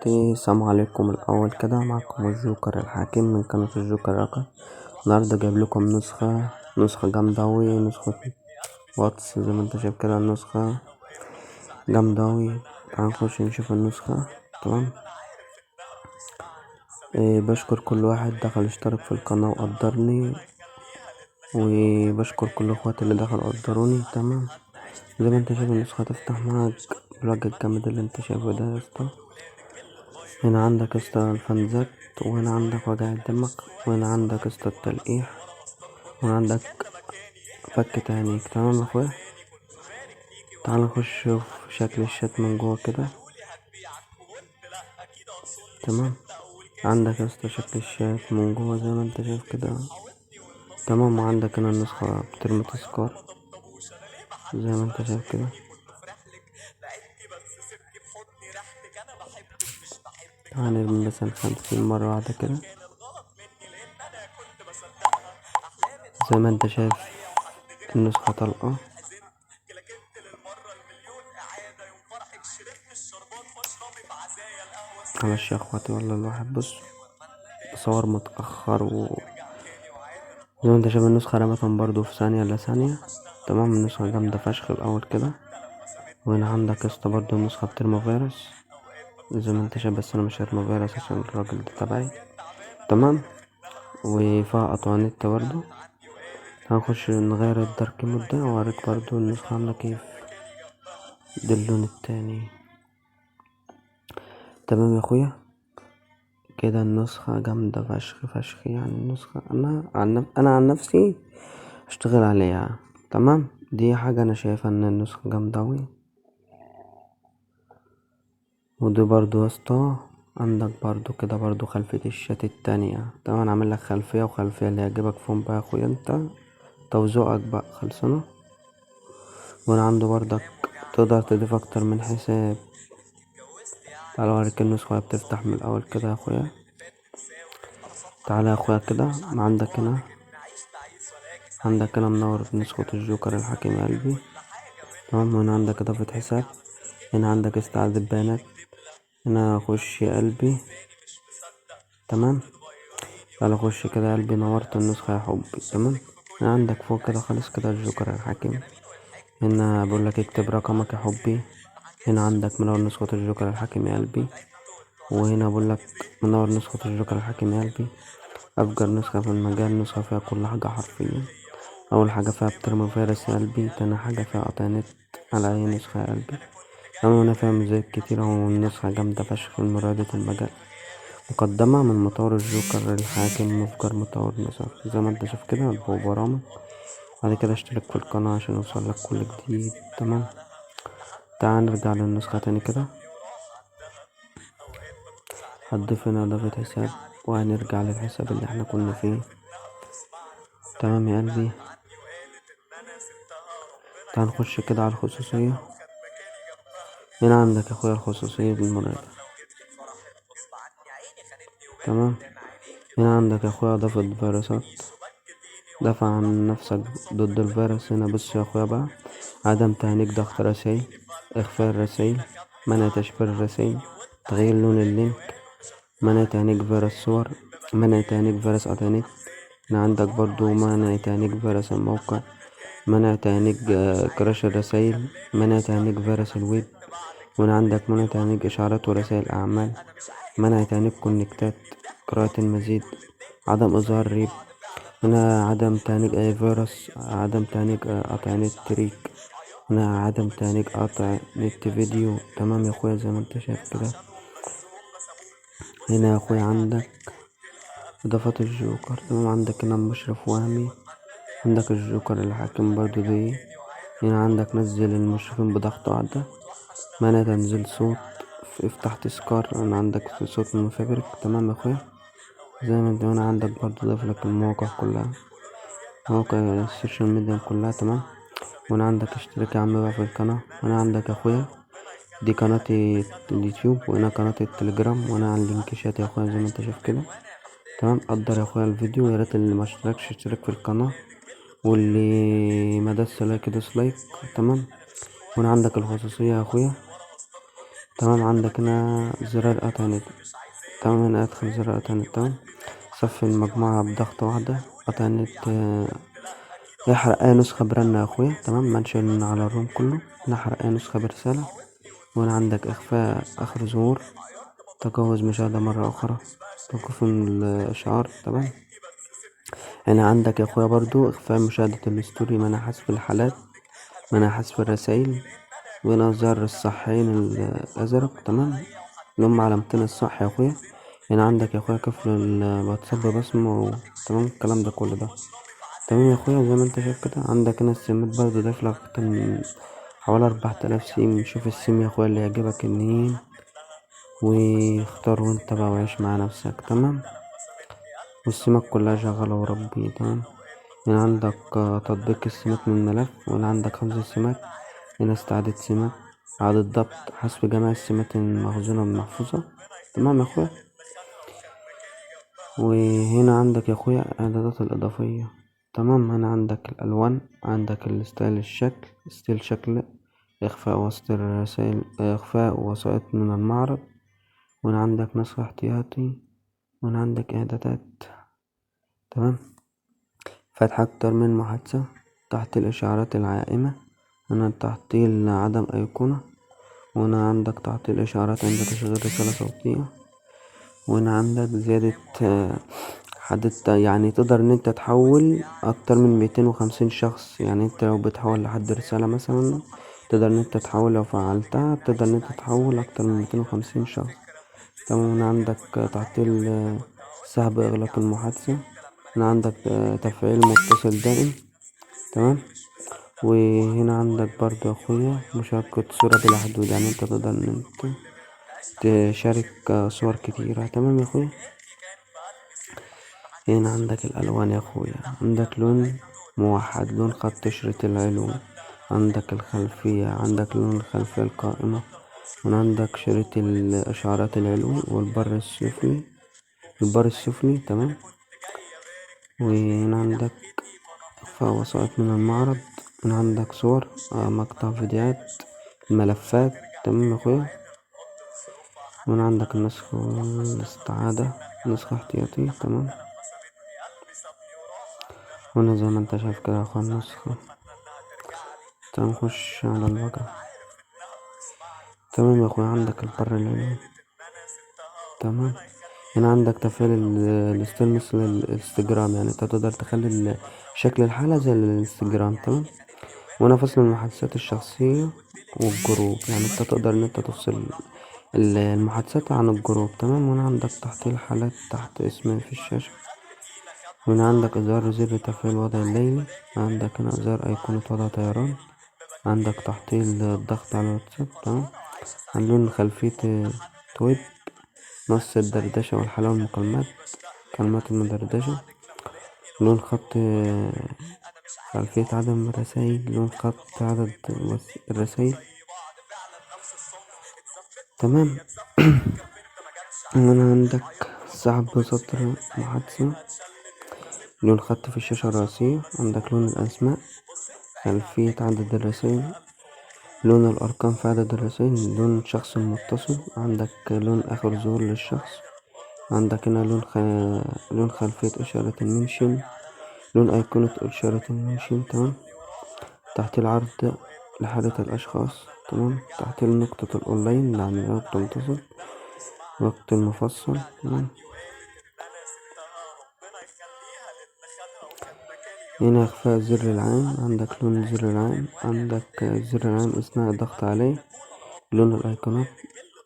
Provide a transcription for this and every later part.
السلام عليكم. الأول كده معكم الجوكر الحكيم من قناة الجوكر رقم. النهاردة جايب لكم نسخة جامدة أوي، نسخة واتس زي ما انت شايف كده. النسخة جامدة أوي، تعال نخش نشوف النسخة. تمام. بشكر كل واحد دخل اشترك في القناة وقدرني، وبشكر كل اخواتي اللي دخلوا قدروني. تمام. زي ما انت شايف النسخة تفتح معاك بالوجه الجامد اللي انت شايفه ده يا اسطى. هنا عندك يا اسطى الفانزات، وهنا عندك وجع الدماغ، وهنا عندك يا اسطى التلقيح، وهنا عندك فك تانيك. تمام يا اخويا، تعال نخش نشوف شكل الشات من جوه كده. تمام. عندك يا اسطى شكل الشات من جوه زي ما انت شايف كده. تمام. وعندك هنا النسخة بترمي تذكار زي ما انت شايف كده. تعال نرمي مثلا 50 مرة واحدة كده زي ما انت شايف النسخة طلقة. معلش يا اخواتي والله الواحد بص بصور متأخر، زي ما انت شايف النسخة رمتهم برضو في ثانية إلا ثانية. تمام. النسخة جامدة فشخ الأول كده. وهنا عندك يا اسطى برضو النسخة بترمي فيروس زي ما انت شايف، بس انا مش هرمي فيروس عشان الراجل ده تبعي. تمام. وفيها قطع نت برضو. هنخش نغير الدارك مود ده واوريك برضو النسخة عاملة كيف. ده اللون التاني. تمام يا اخويا، كده النسخة جامدة فشخ فشخ. يعني النسخة انا عن نفسي اشتغل عليها. تمام. دي حاجة انا شايفة ان النسخة جامدة اوي. ودي برضو يا اسطى عندك برضو كده برضو خلفية الشات التانية. طبعا انا عامل لك خلفية وخلفية اللي يعجبك فيهم بقى يا اخويا، انت توزيقك بقى خلصنا. وانا عنده برضك تقدر تضيف اكتر من حساب. تعالى اوريك النسخة وهي بتفتح من الاول كده يا اخويا. تعالى يا اخويا كده. عندك هنا منور نسخة الجوكر الحكيم يا قلبي. تمام. هنا عندك اضافة حساب، هنا عندك استعادة بيانات، هنا خش يا قلبي. تمام. تعالى خش كده يا قلبي، نورت النسخة يا حبي. تمام. هنا عندك فوق كده خالص كده الجوكر الحكيم. هنا بقولك اكتب رقمك يا حبي. هنا عندك منور نسخة الجوكر الحكيم يا قلبي. وهنا بقولك منور نسخة الجوكر الحكيم يا قلبي. أفجر نسخة في المجال، نسخة فيها كل حاجة حرفيا. أول حاجة فيها بترمي فيروس يا قلبي، تاني حاجة فيها قطع نت على أي نسخة يا قلبي. أما هنا فيها ميزات كتيرة والنسخة جامدة فشخ من مرادة المجال. مقدمة من مطور الجوكر الحاكم، مفجر مطور نسخ زي ما انت شايف كده وبرامج. بعد كده اشترك في القناة عشان يوصلك كل جديد. تمام. تعال نرجع للنسخة تاني كده. هتضيف هنا اضافة حساب وهنرجع للحساب اللي احنا كنا فيه. تمام يا قلبي. تعال نخش كده على الخصوصية. هنا عندك يا اخويا الخصوصية بالمراجع. تمام. هنا عندك يا اخويا اضافة فيروسات، دافع عن نفسك ضد الفيروس. هنا بص يا اخويا بقى، عدم تهنيج ضغط رسائل، اخفاء الرسائل، منع تشفير الرسائل، تغيير لون اللينك، منع تهنيج فيروس صور، منع تهنيج فيروس انترنت. هنا عندك برضو منع تهنيج فيروس الموقع، منع تهنيج كراش الرسائل، منع تهنيج فيروس الويب. وهنا عندك منع تهنيج اشعارات ورسائل اعمال، منع تهنيج كونكتات، قراءة المزيد، عدم اظهار ريب. هنا عدم تهنيج اي فيروس، عدم تهنيج قطع نت تريك، هنا عدم تهنيج قطع نت فيديو. تمام يا اخويا زي ما انت شايف كده. هنا يا اخويا عندك اضافات الجوكر. تمام. عندك هنا مشرف وهمي، عندك الجوكر الحاكم برضو دي. هنا عندك نزل المشرفين بضغط واحدة، منع تنزيل صوت، افتح تذكار. هنا عندك في صوت من فابريك. تمام يا اخويا زي ما انت. هنا عندك برضو ضاف لك المواقع كلها، مواقع السوشيال ميديا كلها. تمام. وهنا عندك اشتراك يا عم بقى في القناة. هنا عندك يا اخويا دي قناتي اليوتيوب، وهنا قناة التليجرام، وانا على اللينكشات يا اخويا زي ما انت شايف كده. تمام. قدر يا اخويا الفيديو، يا ريت اللي ما اشتركش يشترك في القناة، واللي ما داس لايك يدوس لايك. تمام. وهنا عندك الخصوصية يا اخويا. تمام. عندك هنا زرار قطع نت. تمام. هنا ادخل زرار قطع النت. تمام. صفي المجموعة بضغطة واحدة. قطع النت يحرق اي نسخة برنة يا اخويا. تمام. منشن على الروم كله. نحرق اي نسخة برسالة. وهنا عندك اخفاء اخر ظهور. تجاوز مشاهدة مرة اخرى. توقف الاشعار. تمام. هنا عندك يا اخويا برضو اخفاء مشاهدة الستوري، منع حذف الحالات، منع حذف الرسايل، وهنا زر الصحين الازرق. تمام. اللي هم علامتين الصح يا اخويا. هنا عندك يا اخويا قفل الواتساب ببصمة تمام. الكلام ده كله ده تمام يا اخويا. زي ما انت شايف كده عندك هنا السيمات برضه ضايفلك حوالي 4000 سيم. شوف السيم يا اخويا اللي يعجبك النين واختار وانت بقى وعيش مع نفسك. تمام. والسمات كلها شغالة وربي. تمام. هنا عندك تطبيق السمات من ملف. وهنا عندك 5 سمات. هنا استعادة سمات، إعادة ضبط، حذف جميع السمات المخزونة بالمحفظة. تمام يا اخويا. وهنا عندك يا اخويا اعدادات الاضافية. تمام. هنا عندك الالوان، عندك الستايل، الشكل، ستيل شكل، اخفاء وسط الرسائل، اخفاء وسائط من المعرض. وهنا عندك نسخ احتياطي. وهنا عندك اعدادات. تمام. فتح اكتر من محادثة. تحت الاشعارات العائمة. هنا تعطيل عدم ايقونة. وهنا عندك تعطيل اشعارات عند تشغيل رسالة صوتية. وهنا عندك زيادة يعني تقدر ان انت تحول اكتر من 250 شخص. يعني انت لو بتحول لحد رسالة مثلا تقدر ان انت تحول، لو فعلتها تقدر ان انت تحول اكتر من 250 شخص. تمام. هنا عندك تعطيل سحب اغلاق المحادثة. هنا عندك تفعيل متصل دائم. تمام. وهنا عندك برضو يا اخويا مشاركة صورة بلا حدود. يعني انت تقدر ان انت تشارك صور كتيرة. تمام يا اخويا. هنا عندك الألوان يا أخويا. عندك لون موحد، لون خط شريط العلو. عندك الخلفية، عندك لون الخلفية القائمة. هنا عندك شريط الإشعارات العلوي والبر السفلي، البر السفلي. تمام. وهنا عندك إخفاء وسائط من المعرض. هنا عندك صور، مقطع فيديوهات، الملفات. تمام يا أخويا. وهنا عندك النسخ والاستعادة، نسخ احتياطي. تمام. هنا زي ما انت شايف كده يا اخويا النسخة. تعال نخش على الواجهة. تمام يا اخويا. عندك البر العلوي. تمام. هنا عندك تفعيل الستيل مثل الانستجرام. يعني انت تقدر تخلي شكل الحالة زي الانستجرام. تمام. وهنا فصل المحادثات الشخصية والجروب. يعني انت تقدر ان انت تفصل المحادثات عن الجروب. تمام. وهنا عندك تحت الحالات تحت اسم في الشاشة. وهنا عندك إظهار زر تفعيل وضع الليلي. عندك هنا إظهار أيقونة وضع طيران. عندك تحطيل الضغط على الواتساب. تمام. لون خلفية تويب، نص الدردشة والحلاوة المكالمات، كلمات المدردشة. لون خط خلفية عدم الرسايل، لون خط عدد الرسايل. تمام. هنا عندك سحب سطر محادثة، لون خط في الشاشة الرئيسية. عندك لون الأسماء، خلفية عدد الرسايل، لون الأرقام في عدد الرسائل، لون شخص متصل. عندك لون آخر ظهور للشخص. عندك هنا لون خلفية إشارة المنشن، لون أيقونة إشارة المنشن. تمام. تحت العرض لحالة الأشخاص. تمام. تحت نقطة الأونلاين لعمليات تنتصل، وقت المفصل. تمام. هنا إخفاء زر العام. عندك لون زر العام، عندك زر العام أثناء الضغط عليه، لون الأيقونات،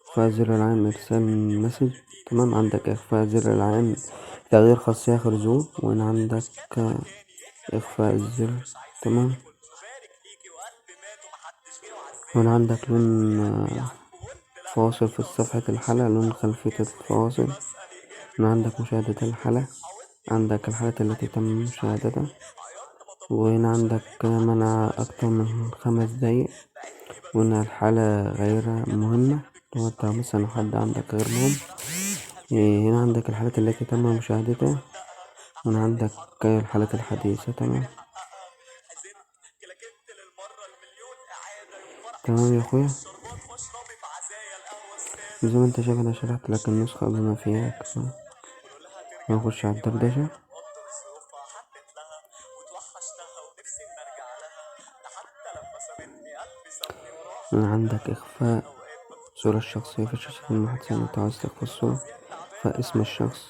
إخفاء زر العام إرسال مسج. تمام. عندك إخفاء زر العام تغيير خاصية آخر ظهور. وهنا عندك إخفاء الزر. تمام. وهنا عندك لون فواصل في صفحة الحلقة، لون خلفية الفواصل. هنا عندك مشاهدة الحلقة، عندك الحالات التي تم مشاهدتها. وهنا عندك منع أكتر من 5 دقايق. وهنا الحالة غير مهمة، لو انت مثلا حد عندك غير مهم. هنا عندك الحالات التي تم مشاهدتها. هنا عندك الحالات الحديثة. تمام. تمام يا اخويا. زي ما انت شايف انا شرحت لك النسخة بما فيها يكفي. نخش على الدردشة. عندك إخفاء صورة الشخصية في شاشة المحادثة. انت عاوز تخفي الصورة، إخفاء اسم الشخص،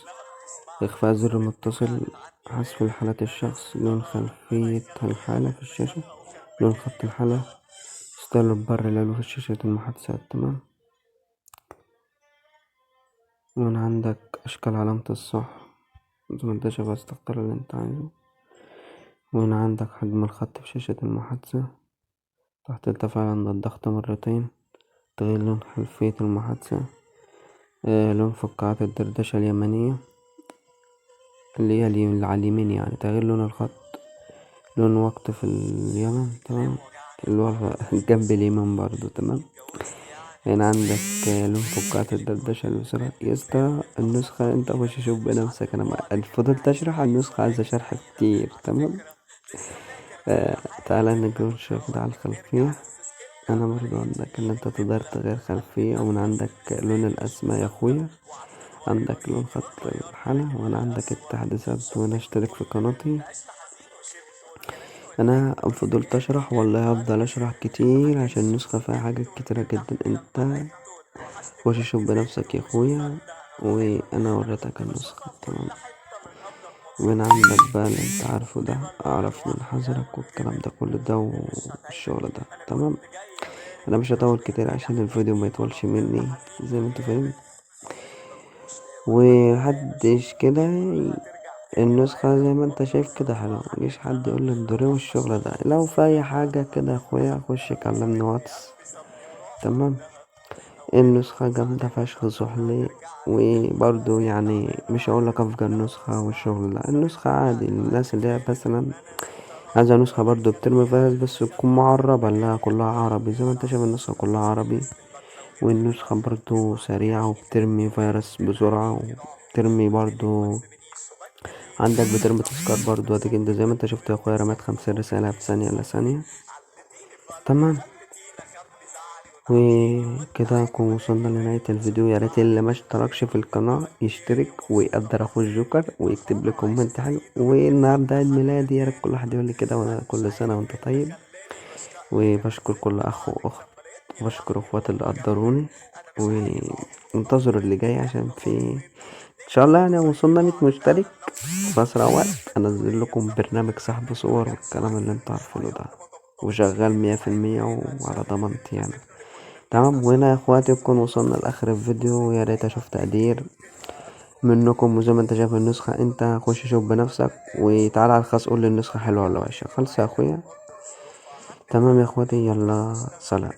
إخفاء زر متصل، حذف الحالات الشخص، لون خلفية الحالة في الشاشة، لون خط الحالة، ستايل البر العلوي في شاشة المحادثات. تمام. ومن عندك أشكال علامة الصح زي ما انت شايف، عايز تختار اللي انت عايزه. ومن عندك حجم الخط في شاشة المحادثة، تحت التفاعل عند الضغط مرتين، تغيير لون خلفية المحادثة، لون فقاعات الدردشة اليمنية اللي هي اللي على اليمين، يعني تغيير لون الخط، لون وقت في اليمن. تمام. اللي هو الجنب اليمين برضو. تمام. هنا عندك لون فقاعات الدردشة اليسرى. يسطا النسخة انت خش شوف بنفسك، انا ما فضلت اشرح النسخة، عايزة شرح كتير. تمام. تعالى نقول شوف ده على الخلفية. انا برضو عندك ان انت تقدر تغير خلفية. ومن عندك لون الاسماء يا اخويا، عندك لون خط الحالة. وانا عندك التحديثات، وانا اشترك في قناتي. انا فضلت اشرح والله هفضل اشرح كتير عشان النسخة فيها حاجات كتيرة جدا. انت خش شوف بنفسك يا اخويا، وانا وريتك النسخة. تمام. ومن عندك بقى اللي انت عارفه ده، اعرف من حذرك والكلام ده كله ده والشغل ده. تمام. انا مش هطول كتير عشان الفيديو ما يطولش مني زي ما انت فاهم. وحدش كده النسخة زي ما انت شايف كده حلوة، مجيش حد يقول لي الدوري والشغل ده. لو في اي حاجة كده يا اخويا خش كلمني واتس. تمام. النسخة جامدة فشخ زحلي. وبرضو يعني مش هقولك افجر نسخة والشغل ده، النسخة عادي الناس اللي هي مثلا عايزة نسخة برضو بترمي فيروس بس تكون معربة، لا كلها عربي زي ما انت شايف النسخة كلها عربي. والنسخة برضو سريعة وبترمي فيروس بسرعة، وبترمي برضو عندك بترمي تذكار برضو. اديك انت زي ما انت شفت يا اخويا رميت 50 رسالة في ثانية الا ثانية. تمام. وكده نكون وصلنا لنهاية الفيديو. يا ريت اللي ما اشتركش في القناة يشترك ويقدر اخو الجوكر ويكتب لي كومنت حلو. والنهارده عيد ميلادي، يا ريت كل واحد يقول لي كده، وانا كل سنة وانت طيب. وبشكر كل اخ واخت، وبشكر اخواتي اللي قدروني. وانتظروا اللي جاي عشان في ان شاء الله يعني وصلنا 100 مشترك في اسرع وقت انزل لكم برنامج سحب صور والكلام اللي انتوا عارفينه ده، وشغال 100% وعلى ضمانتي يعني. تمام. وهنا يا اخواتي نكون وصلنا لاخر الفيديو. يا ريت اشوف تقدير منكم. وزي ما انت شايف النسخة، انت خش شوف بنفسك وتعالى على الخاص قول لي النسخة حلوة ولا وحشة. خلص يا اخويا. تمام يا اخواتي، يلا سلام.